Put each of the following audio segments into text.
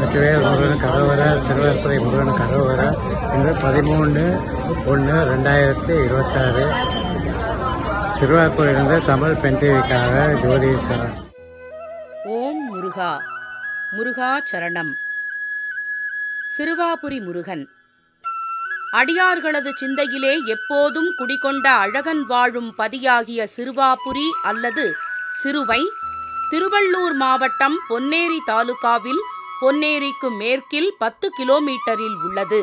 வெற்றிவேல் முருகன் கரோகர சிறுவர்புரை முருகன் கரோகர இன்று 13/1/2026 சிறுவார்புரிலிருந்து தமிழ் பெண் டிவிக்காக ஜோதீஸ்வரன். ஓம் முருகா. முருகா சரணம். சிறுவாபுரி முருகன் அடியார்களது சிந்தையிலே எப்போதும் குடிகொண்ட அழகன் வாழும் பதியாகிய சிறுவாபுரி அல்லது சிறுவை திருவள்ளூர் மாவட்டம் பொன்னேரி தாலுகாவில் பொன்னேரிக்கு மேற்கில் 10 கிலோமீட்டரில் உள்ளது.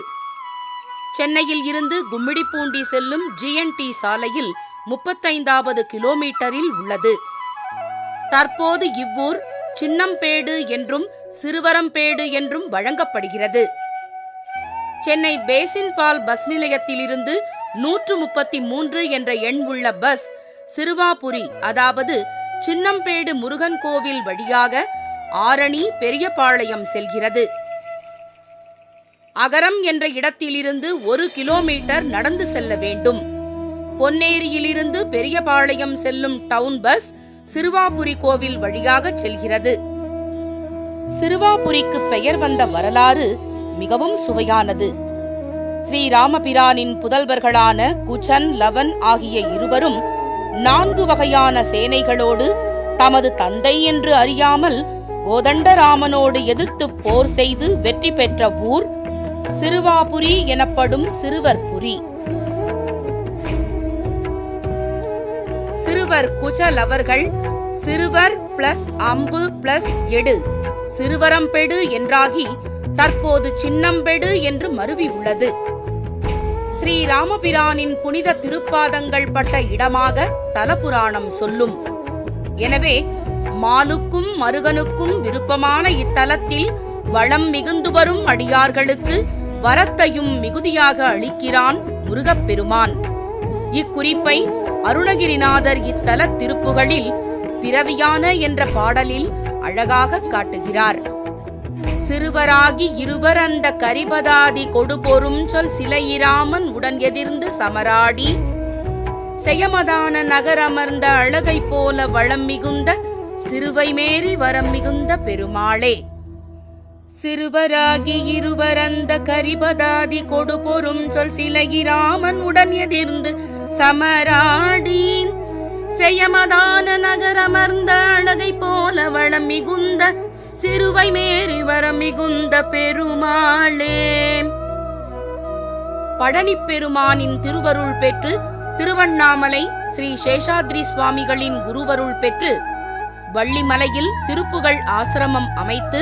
சென்னையில் இருந்து கும்மிடிப்பூண்டி செல்லும் GNT சாலையில் 35வது கிலோமீட்டரில் உள்ளது. தற்போது இவ்வூர் சின்னம்பேடு என்றும் சிறுவரம்பேடு என்றும் வழங்கப்படுகிறது. சென்னை பேசின்பால் பஸ் நிலையத்திலிருந்து 133 என்ற எண் உள்ள பஸ் சிறுவாபுரி அதாவது சின்னம்பேடு முருகன் கோவில் வழியாக ஆரணி பெரியபாளையம் செல்கிறது. அகரம் என்ற இடத்திலிருந்து 1 கிலோமீட்டர் நடந்து செல்ல வேண்டும். பொன்னேரியிலிருந்து பெரியபாளையம் செல்லும் டவுன் பஸ் சிறுவாபுரி கோவில் வழியாக செல்கிறது. சிறுவாபுரிக்கு பெயர் வந்த வரலாறு மிகவும் சுவையானது. ஸ்ரீராமபிரானின் புதல்வர்களான குச்சன், லவன் ஆகிய இருவரும் 4 வகையான சேனைகளோடு தமது தந்தை என்று அறியாமல் கோதண்டராமனோடு எதிர்த்து போர் செய்து வெற்றி பெற்ற ஊர் சிறுவாபுரி எனப்படும் சிறுவர்புரி. சிறுவர் குச்சலவர்கள் சிறுவர் பிளஸ் அம்பு பிளஸ் எடு சிறுவரம்பெடு என்றாகி தற்போது சின்னம்பெடு என்று மருவி உள்ளது. ஸ்ரீராமபிரானின் புனித திருப்பாதங்கள் பட்ட இடமாக தலபுராணம் சொல்லும். எனவே மாலுக்கும் மருகனுக்கும் விருப்பமான இத்தலத்தில் வளம் மிகுந்து வரும் அடியார்களுக்கு வரத்தையும் மிகுதியாக அளிக்கிறான் முருகப்பெருமான். இக்குறிப்பை அருணகிரிநாதர் இத்தல திருப்புகளில் பிறவியான என்ற பாடலில் அழகாக காட்டுகிறார். சிறுவராகி இருவர் அந்த கரிபதாதி கொடுபொரும் சொல் சிலையிராமன் உடன் எதிர்ந்து சமராடி செயமதான நகரமர்ந்த அழகை போல வளம் மிகுந்த சிறுவை மேறி வரம் மிகுந்த பெருமாளே. சிறுவராகி இருவர் அந்த கரிபதாதி கொடுபொரும் சொல் சிலையிராமன் உடன் எதிர்ந்து சமராடி செயமதான நகரமர்ந்த அழகை போல வளம் மிகுந்த சிறுவை மேறி வரம் மிகுந்த பெருமாளே. பழனி பெருமானின் திருவருள் பெற்று திருவண்ணாமலை ஸ்ரீ சேஷாத்ரி சுவாமிகளின் குருவருள் பெற்று வள்ளிமலையில் திருப்புகழ் ஆசிரமம் அமைத்து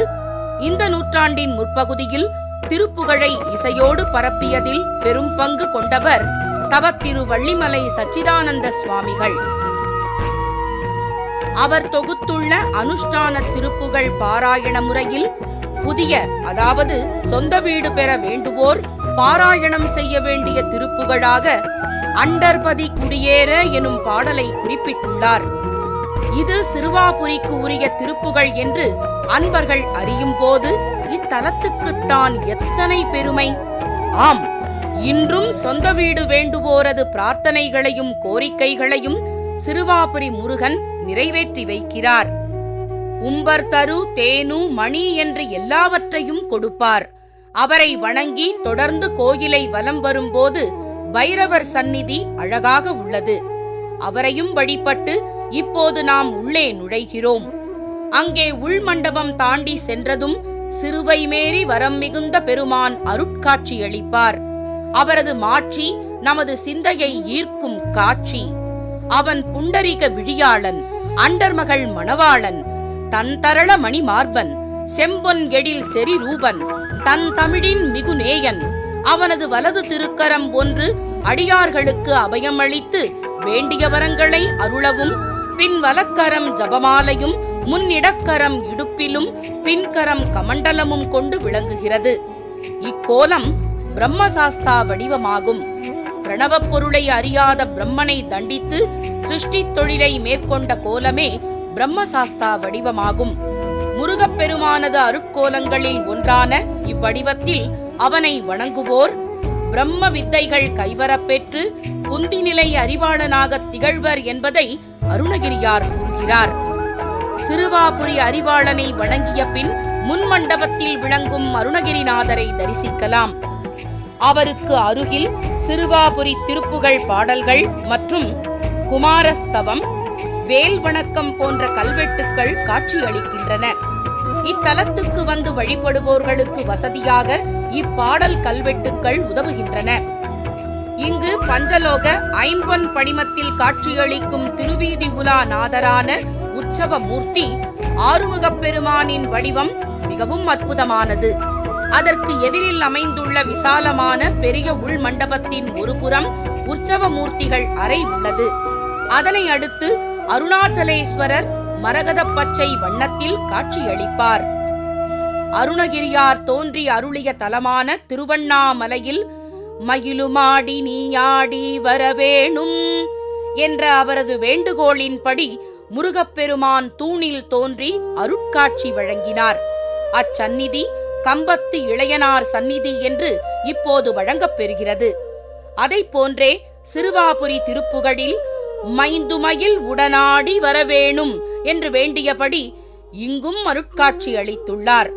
இந்த நூற்றாண்டின் முற்பகுதியில் திருப்புகழை இசையோடு பரப்பியதில் பெரும் பங்கு கொண்டவர் தவத்திரு வள்ளிமலை சச்சிதானந்த சுவாமிகள். அவர் தொகுத்துள்ள அனுஷ்டான திருப்புகழ் பாராயண முறையில் புதிய அதாவது சொந்த வீடு பெற வேண்டுவோர் பாராயணம் செய்ய வேண்டிய திருப்புகழாக அண்டர்பதி குடியேற எனும் பாடலை குறிப்பிட்டுள்ளார். இது சிறுவாபுரிக்கு உரிய திருப்புகழ் என்று அன்பர்கள் அறியும் போது இத்தலத்துக்குத்தான் எத்தனை பெருமை! ஆம், இன்றும் சொந்த வீடு வேண்டுவோரது பிரார்த்தனைகளையும் கோரிக்கைகளையும் சிறுவாபுரி முருகன் நிறைவேற்றி வைக்கிறார். உம்பர் தரு தேனு மணி என்று எல்லாவற்றையும் கொடுப்பார். அவரை வணங்கி தொடர்ந்து கோயிலை வலம் வரும்போது பைரவர் சந்நிதி அழகாக உள்ளது. அவரையும் வழிபட்டு இப்போது நாம் உள்ளே நுழைகிறோம். அங்கே உள்மண்டபம் தாண்டி சென்றதும் சிறுவை மேறி வரம் மிகுந்த பெருமான் அருட்காட்சியளிப்பார். அவரது மாட்சி நமது சிந்தையை ஈர்க்கும் காட்சி. அவன் புண்டரிக விழியாளன், அண்டர்மகள் மணவாளன், தன் தரள மணி மார்பன், செம்பொன் எழில் செறி ரூபன், தன் தமிழின் மிகுநேயன். அவனது வலது திருக்கரம் ஒன்று அடியார்களுக்கு அபயமளித்து வேண்டிய வரங்களை அருளவும், பின் வலக்கரம் ஜபமாலையும் முன்னிடக்கரம் இடுப்பிலும் பின்கரம் கமண்டலமும் கொண்டு விளங்குகிறது. இக்கோலம் பிரம்மசாஸ்தா வடிவமாகும். பிரணவப் பொருளை அறியாத பிரம்மனை தண்டித்து சிருஷ்டி தொழிலை மேற்கொண்ட கோலமே பிரம்மசாஸ்தா வடிவமாகும். முருகப்பெருமானது அருட்கோலங்களில் ஒன்றான இவ்வடிவத்தில் அவனை வணங்குவோர் பிரம்ம வித்தைகள் கைவரப்பெற்று புந்திநிலை அறிவாளனாக திகழ்வர் என்பதை அருணகிரியார் கூறுகிறார். சிறுவாபுரி அறிவாளனை வணங்கிய பின் முன்மண்டபத்தில் விளங்கும் அருணகிரிநாதரை தரிசிக்கலாம். அவருக்கு அருகில் சிறுவாபுரி திருப்புகழ் பாடல்கள் மற்றும் குமாரஸ்தவம், வேல் வணக்கம் போன்ற கல்வெட்டுக்கள் காட்சியளிக்கின்றன. இத்தலத்துக்கு வந்து வழிபடுவோர்களுக்கு வசதியாக இப்பாடல் கல்வெட்டுக்கள் உதவுகின்றன. இங்கு பஞ்சலோக ஐம்பொன் படிமத்தில் காட்சியளிக்கும் திருவீதி உலா நாதரான உற்சவ மூர்த்தி ஆறுமுகப் பெருமானின் வடிவம் மிகவும் அற்புதமானது. அதற்கு எதிரில் அமைந்துள்ள விசாலமான பெரிய உள் மண்டபத்தின் ஒரு புறம் உற்சவ மூர்த்திகள் அறை உள்ளது. அதனை அடுத்து அருணாச்சலேஸ்வரர் மரகத பச்சை வண்ணத்தில் காட்சியளிப்பார். அருணகிரியார் தோன்றி அருளிய தலமான திருவண்ணாமலையில் மயிலுமாடி நீயாடி வரவேணும் என்ற அவரது வேண்டுகோளின்படி முருகப்பெருமான் தூணில் தோன்றி அருட்காட்சி வழங்கினார். அச்சந்நிதி கம்பத்து இளையனார் சந்நிதி என்று இப்போது வழங்கப்பெறுகிறது. அதைப் போன்றே சிறுவாபுரி திருப்புகழில் மைந்துமயில் உடனாடி வரவேணும் என்று வேண்டியபடி இங்கும் அருட்காட்சி அளித்துள்ளார்.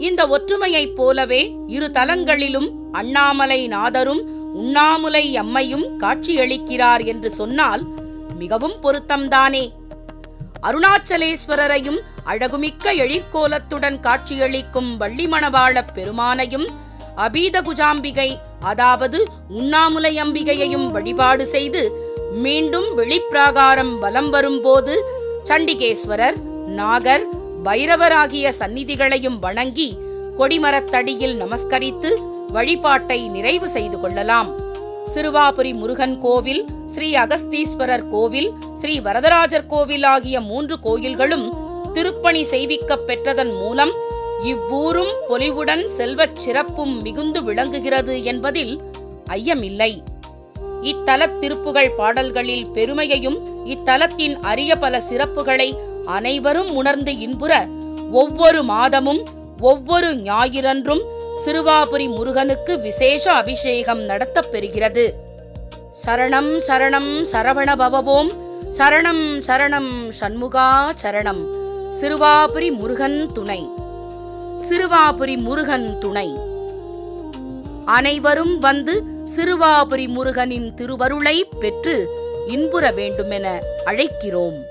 இந்த ஒற்றுமையைப் போலவே இரு தலங்களிலும் அண்ணாமலை நாதரும் உண்ணாமுலை அம்மையும் காட்சியளிக்கிறார் என்று சொன்னால் மிகவும் பொருத்தம்தானே. அருணாச்சலேஸ்வரரையும் அழகுமிக்க எழிற்கோலத்துடன் காட்சியளிக்கும் வள்ளிமணவாளப் பெருமானையும் அபீதகுஜாம்பிகை அதாவது உண்ணாமுலை அம்பிகையையும் வழிபாடு செய்து மீண்டும் வெளிப்பிராகாரம் வலம் வரும்போது சண்டிகேஸ்வரர், நாகர், பைரவர் ஆகிய சந்நிதிகளையும் வணங்கி கொடிமரத்தடியில் நமஸ்கரித்து வழிபாட்டை நிறைவு செய்து கொள்ளலாம். சிறுவாபுரி முருகன் கோவில், ஸ்ரீ அகஸ்தீஸ்வரர் கோவில், ஸ்ரீ வரதராஜர் கோவில் ஆகிய 3 கோயில்களும் திருப்பணி செய்விக்கப் பெற்றதன் மூலம் இவ்வூரும் பொலிவுடன் செல்வச் சிறப்பும் மிகுந்து விளங்குகிறது என்பதில் ஐயமில்லை. இத்தலத் திருப்புகழ் பாடல்களில் பெருமையையும் இத்தலத்தின் அரிய பல சிறப்புகளை அனைவரும் உணர்ந்து இன்புற ஒவ்வொரு மாதமும் ஒவ்வொரு ஞாயிறன்றும் சிறுவாபுரி முருகனுக்கு விசேஷ அபிஷேகம் நடத்தப் பெறுகிறது. சரணம் சரணம் சரவண பவவோம், சரணம் சரணம் சண்முகா சரணம். சிறுவாபுரி முருகன் துணை, சிறுவாபுரி முருகன் துணை. அனைவரும் வந்து சிறுவாபுரி முருகனின் திருவருளை பெற்று இன்புற வேண்டுமென அழைக்கிறோம்.